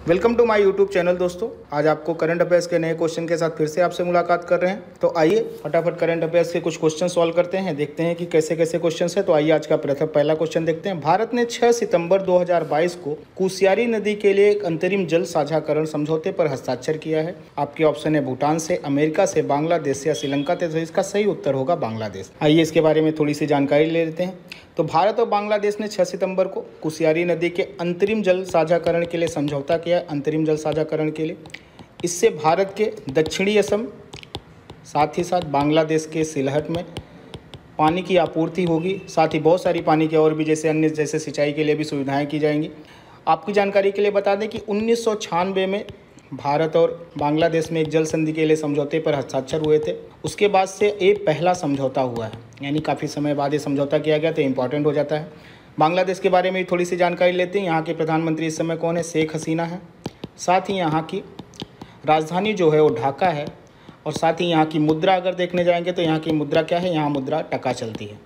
Welcome to my YouTube channel दोस्तों। आज आपको करंट अफेयर्स के नए क्वेश्चन के साथ फिर से आपसे मुलाकात कर रहे हैं। तो आइए फटाफट करंट अफेयर्स के कुछ क्वेश्चन सॉल्व करते हैं, देखते हैं कि कैसे कैसे क्वेश्चन है। तो आइए आज का पहला क्वेश्चन देखते हैं। भारत ने 6 सितंबर 2022 को कुशियारी नदी के लिए एक अंतरिम जल साझाकरण समझौते पर हस्ताक्षर किया है। आपके ऑप्शन है भूटान से, अमेरिका से, बांग्लादेश या श्रीलंका से। तो इसका सही उत्तर होगा बांग्लादेश। आइए इसके बारे में थोड़ी सी जानकारी ले लेते हैं। तो भारत और बांग्लादेश ने 6 सितंबर को कुशियारी नदी के अंतरिम जल साझाकरण के लिए समझौता किया है। अंतरिम जल साझाकरण के लिए इससे भारत के दक्षिणी असम साथ ही साथ बांग्लादेश के सिलहट में पानी की आपूर्ति होगी। साथ ही बहुत सारी पानी के और भी जैसे सिंचाई के लिए भी सुविधाएं की जाएंगी। आपकी जानकारी के लिए बता दें कि 1996 में भारत और बांग्लादेश में एक जल संधि के लिए समझौते पर हस्ताक्षर हुए थे। उसके बाद से ये पहला समझौता हुआ है, यानी काफ़ी समय बाद ये समझौता किया गया, तो इम्पॉर्टेंट हो जाता है। बांग्लादेश के बारे में थोड़ी सी जानकारी लेते हैं। यहाँ के प्रधानमंत्री इस समय कौन है? शेख हसीना है। साथ ही यहाँ की राजधानी जो है वो ढाका है। और साथ ही यहाँ की मुद्रा अगर देखने जाएंगे तो यहाँ की मुद्रा क्या है? यहाँ मुद्रा टका चलती है।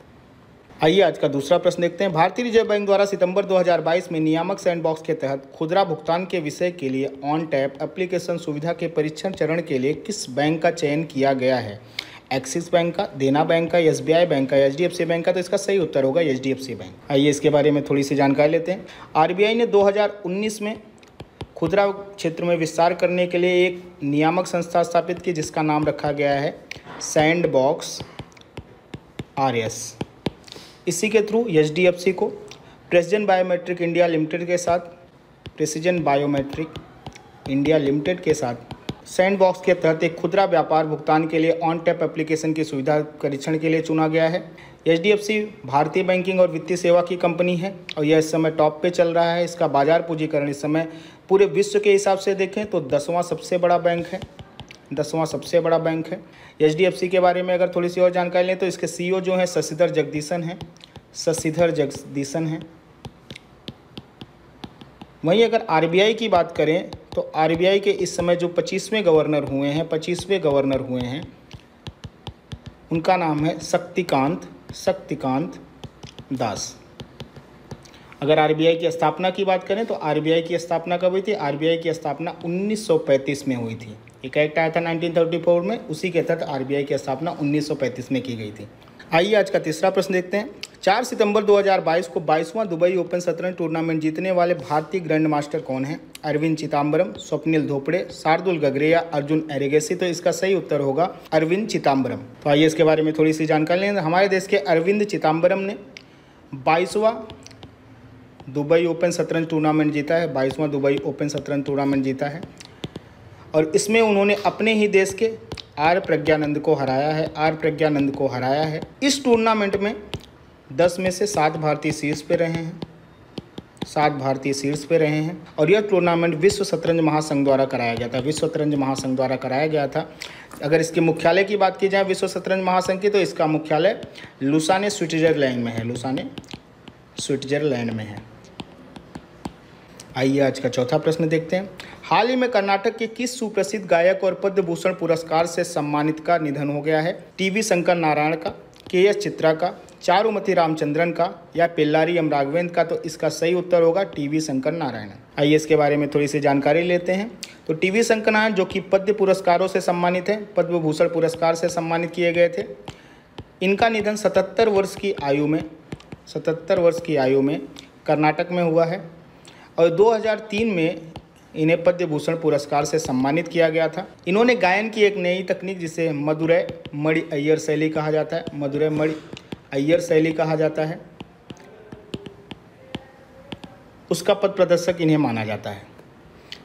आइए आज का दूसरा प्रश्न देखते हैं। भारतीय रिजर्व बैंक द्वारा सितंबर 2022 में नियामक सैंडबॉक्स के तहत खुदरा भुगतान के विषय के लिए ऑन टैप एप्लीकेशन सुविधा के परीक्षण चरण के लिए किस बैंक का चयन किया गया है? एक्सिस बैंक का, देना बैंक का, एसबीआई बैंक का, एचडीएफसी बैंक का। तो इसका सही उत्तर होगा एचडीएफसी बैंक। आइए इसके बारे में थोड़ी सी जानकारी लेते हैं। आरबीआई ने 2019 में खुदरा क्षेत्र में विस्तार करने के लिए एक नियामक संस्था स्थापित की जिसका नाम रखा गया है सैंडबॉक्स आरएस। इसी के थ्रू एचडीएफसी को प्रेसिजन बायोमेट्रिक इंडिया लिमिटेड के साथ सैंडबॉक्स के तहत एक खुदरा व्यापार भुगतान के लिए ऑन टैप एप्लीकेशन की सुविधा परीक्षण के लिए चुना गया है। एचडीएफसी भारतीय बैंकिंग और वित्तीय सेवा की कंपनी है और यह इस समय टॉप पे चल रहा है। इसका बाजार पूंजीकरण इस समय पूरे विश्व के हिसाब से देखें तो 10वां सबसे बड़ा बैंक है। एचडीएफसी के बारे में अगर थोड़ी सी और जानकारी लें तो इसके सीईओ जो हैं शशिधर जगदीशन हैं। वहीं अगर आरबीआई की बात करें तो आरबीआई के इस समय जो 25वें गवर्नर हुए हैं उनका नाम है शक्तिकांत दास। अगर आरबीआई की स्थापना की बात करें तो आरबीआई की स्थापना कब हुई थी? आरबीआई की स्थापना 1935 में हुई थी। एक एक्ट आया था 1934 में, उसी के तहत आरबीआई की स्थापना 1935 में की गई थी। आइए आज का तीसरा प्रश्न देखते हैं। 4 सितंबर 2022 को 22वां दुबई ओपन शतरंज टूर्नामेंट जीतने वाले भारतीय ग्रैंड मास्टर कौन है? अरविंद चिदम्बरम, स्वप्निल धोपड़े, शार्दुल गगरे या अर्जुन एरिगेसी। तो इसका सही उत्तर होगा अरविंद चिदम्बरम। तो आइए इसके बारे में थोड़ी सी जानकारी लें। हमारे देश के अरविंद चिदम्बरम ने 22वां दुबई ओपन शतरंज टूर्नामेंट जीता है। और इसमें उन्होंने अपने ही देश के आर प्रज्ञानंद को हराया है। इस टूर्नामेंट में 10 में से 7 भारतीय शीर्ष पे रहे हैं। और यह टूर्नामेंट विश्व शतरंज महासंघ द्वारा कराया गया था। अगर इसके मुख्यालय की बात की जाए विश्व शतरंज महासंघ की, तो इसका मुख्यालय लुसाने स्विट्जरलैंड में है। आइए आज का चौथा प्रश्न देखते हैं। हाल ही में कर्नाटक के किस सुप्रसिद्ध गायक और पद्म भूषण पुरस्कार से सम्मानित का निधन हो गया है? टीवी शंकर नारायण का, के.एस. चित्रा का, चारुमती रामचंद्रन का या पेल्लारी एम राघवेंद्र का। तो इसका सही उत्तर होगा टीवी शंकर नारायण। आइए इसके बारे में थोड़ी सी जानकारी लेते हैं। तो टीवी शंकर नारायण जो कि पद्म पुरस्कारों से सम्मानित है, पद्म भूषण पुरस्कार से सम्मानित किए गए थे। इनका निधन 77 वर्ष की आयु में कर्नाटक में हुआ है। और 2003 में इन्हें पद्म भूषण पुरस्कार से सम्मानित किया गया था। इन्होंने गायन की एक नई तकनीक जिसे मधुरै मणि अय्यर शैली कहा जाता है, उसका पथ प्रदर्शक इन्हें माना जाता है।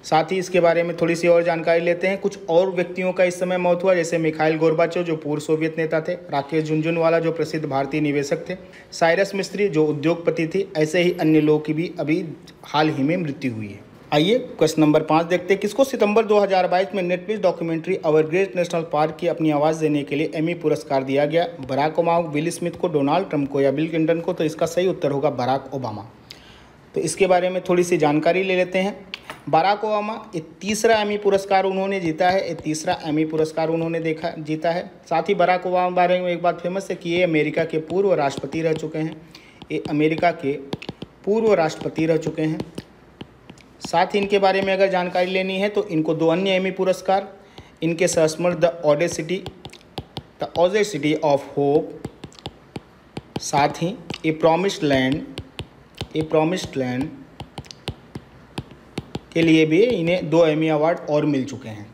साथ ही इसके बारे में थोड़ी सी और जानकारी लेते हैं। कुछ और व्यक्तियों का इस समय मौत हुआ, जैसे मिखाइल गोर्बाचोव जो पूर्व सोवियत नेता थे, राकेश झुनझुनवाला जो प्रसिद्ध भारतीय निवेशक थे, साइरस मिस्त्री जो उद्योगपति थी। ऐसे ही अन्य लोगों की भी अभी हाल ही में मृत्यु हुई है। आइए क्वेश्चन नंबर 5 देखते हैं। किसको सितंबर 2022 में नेटफ्लिक्स डॉक्यूमेंट्री अवर ग्रेट नेशनल पार्क की अपनी आवाज़ देने के लिए एमी पुरस्कार दिया गया? बराक ओबामा, विल स्मिथ को, डोनाल्ड ट्रंप को या बिल क्लिंटन को? तो इसका सही उत्तर होगा बराक ओबामा। तो इसके बारे में थोड़ी सी जानकारी ले लेते हैं। बराक ओबामा ये तीसरा एमी पुरस्कार उन्होंने जीता है। साथ ही बराक ओबामा बारे में एक बात फेमस है कि ये अमेरिका के पूर्व राष्ट्रपति रह चुके हैं। साथ ही इनके बारे में अगर जानकारी लेनी है तो इनको 2 अन्य एमी पुरस्कार, इनके संस्मरण द ऑडेसिटी ऑफ होप, साथ ही ए प्रॉमिस्ड लैंड के लिए भी इन्हें 2 एमी अवार्ड और मिल चुके हैं।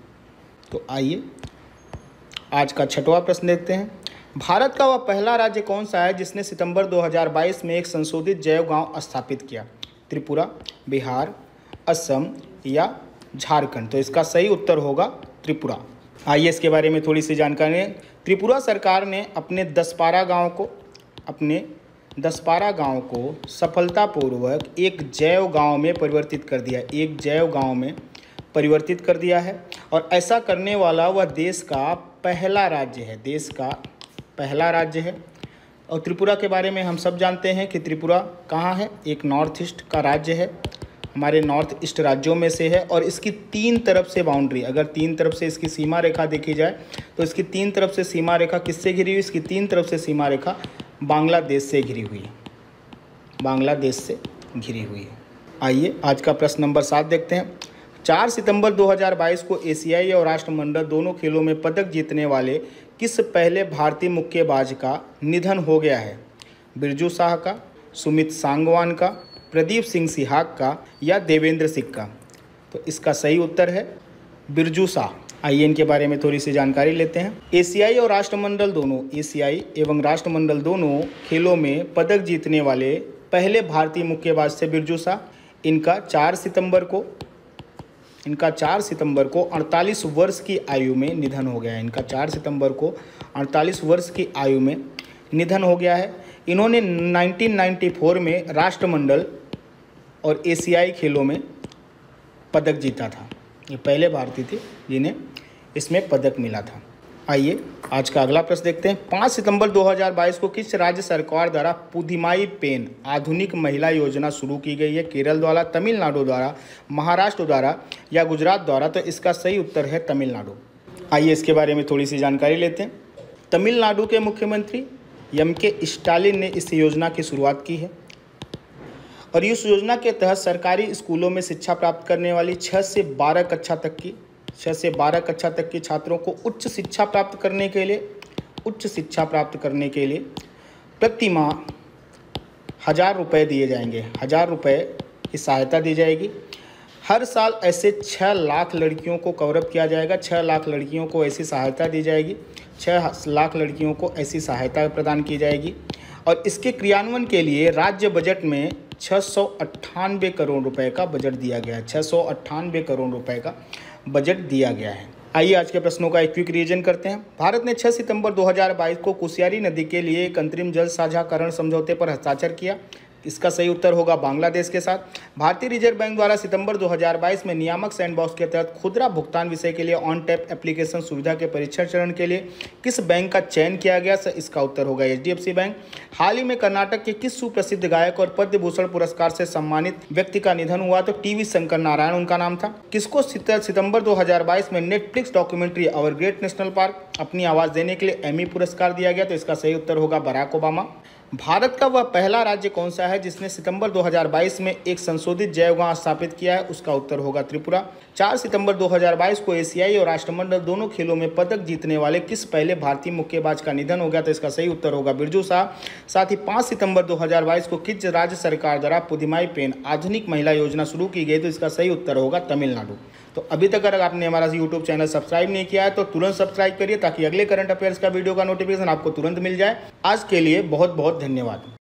तो आइए आज का 6वां प्रश्न देखते हैं। भारत का वह पहला राज्य कौन सा है जिसने सितंबर 2022 में एक संशोधित जैव गांव स्थापित किया? त्रिपुरा, बिहार, असम या झारखंड? तो इसका सही उत्तर होगा त्रिपुरा। आइए इसके बारे में थोड़ी सी जानकारी है। त्रिपुरा सरकार ने अपने 10 गांव को सफलतापूर्वक एक जैव गांव में परिवर्तित कर दिया है और ऐसा करने वाला वह देश का पहला राज्य है। और त्रिपुरा के बारे में हम सब जानते हैं कि त्रिपुरा कहाँ है, एक नॉर्थ ईस्ट का राज्य है, हमारे नॉर्थ ईस्ट राज्यों में से है। और इसकी 3 तरफ से बाउंड्री, अगर 3 तरफ से इसकी सीमा रेखा देखी जाए तो इसकी 3 तरफ से सीमा रेखा किससे घिरी हुई? इसकी 3 तरफ से सीमा रेखा बांग्लादेश से घिरी हुई है। आइए आज का प्रश्न नंबर 7 देखते हैं। 4 सितंबर 2022 को एशियाई और राष्ट्रमंडल दोनों खेलों में पदक जीतने वाले किस पहले भारतीय मुक्केबाज का निधन हो गया है? बिरजू शाह का, सुमित सांगवान का, प्रदीप सिंह सिहाग का या देवेंद्र सिंह का? तो इसका सही उत्तर है बिरजू शाह। आइए इनके बारे में थोड़ी सी जानकारी लेते हैं। एशियाई एवं राष्ट्रमंडल दोनों खेलों में पदक जीतने वाले पहले भारतीय मुक्केबाज थे बिरजू शाह। इनका 4 सितंबर को 48 वर्ष की आयु में निधन हो गया है। 48 वर्ष की आयु में निधन हो गया है। इन्होंने 1994 में राष्ट्रमंडल और एशियाई खेलों में पदक जीता था। ये पहले भारतीय थे जिन्हें इसमें पदक मिला था। आइए आज का अगला प्रश्न देखते हैं। 5 सितंबर 2022 को किस राज्य सरकार द्वारा पुधिमाई पेन आधुनिक महिला योजना शुरू की गई है? केरल द्वारा, तमिलनाडु द्वारा, महाराष्ट्र द्वारा या गुजरात द्वारा? तो इसका सही उत्तर है तमिलनाडु। आइए इसके बारे में थोड़ी सी जानकारी लेते हैं। तमिलनाडु के मुख्यमंत्री एम.के. स्टालिन ने इस योजना की शुरुआत की है और इस योजना के तहत सरकारी स्कूलों में शिक्षा प्राप्त करने वाली 6 से 12 कक्षा तक के छात्रों को उच्च शिक्षा प्राप्त करने के लिए प्रति माह 1000 रुपये दिए जाएंगे। 1000 रुपये की सहायता दी जाएगी। हर साल ऐसे 6 लाख लड़कियों को कवरअप किया जाएगा। 6 लाख लड़कियों को ऐसी सहायता दी जाएगी। 6 लाख लड़कियों को ऐसी सहायता प्रदान की जाएगी और इसके क्रियान्वयन के लिए राज्य बजट में 698 करोड़ रुपए का बजट दिया गया है। 698 करोड़ रुपए का बजट दिया गया है। आइए आज के प्रश्नों का एक क्विक रिवीजन करते हैं। भारत ने 6 सितंबर 2022 को कुशियारी नदी के लिए एक अंतरिम जल साझाकरण समझौते पर हस्ताक्षर किया। इसका सही उत्तर होगा बांग्लादेश के साथ। भारतीय रिजर्व बैंक द्वारा सितंबर 2022 में नियामक सैंडबॉक्स के तहत खुदरा भुगतान विषय के लिए ऑन टैप एप्लीकेशन सुविधा के परीक्षण चरण के लिए किस बैंक का चयन किया गया? इसका उत्तर होगा HDFC बैंक। हाल ही में कर्नाटक के किस सुप्रसिद्ध गायक और पद्म भूषण पुरस्कार से सम्मानित व्यक्ति का निधन हुआ? तो टी.वी. शंकर नारायण उनका नाम था। किसको सितंबर 2022 में Netflix documentary our great national park अपनी आवाज़ देने के लिए एमी पुरस्कार दिया गया? तो इसका सही उत्तर होगा बराक ओबामा। भारत का वह पहला राज्य कौन सा है जिसने सितंबर 2022 में एक संशोधित जैव गांव स्थापित किया है? उसका उत्तर होगा त्रिपुरा। 4 सितंबर 2022 को एशियाई और राष्ट्रमंडल दोनों खेलों में पदक जीतने वाले किस पहले भारतीय मुक्केबाज का निधन हो गया? तो इसका सही उत्तर होगा बिरजू शाह। साथ ही 5 सितंबर 2022 को किस राज्य सरकार द्वारा पुधिमाई पेन आधुनिक महिला योजना शुरू की गई? तो इसका सही उत्तर होगा तमिलनाडु। तो अभी तक अगर आपने हमारा यूट्यूब चैनल सब्सक्राइब नहीं किया है तो तुरंत सब्सक्राइब करिए ताकि अगले करंट अफेयर्स का वीडियो का नोटिफिकेशन आपको तुरंत मिल जाए। आज के लिए बहुत बहुत धन्यवाद।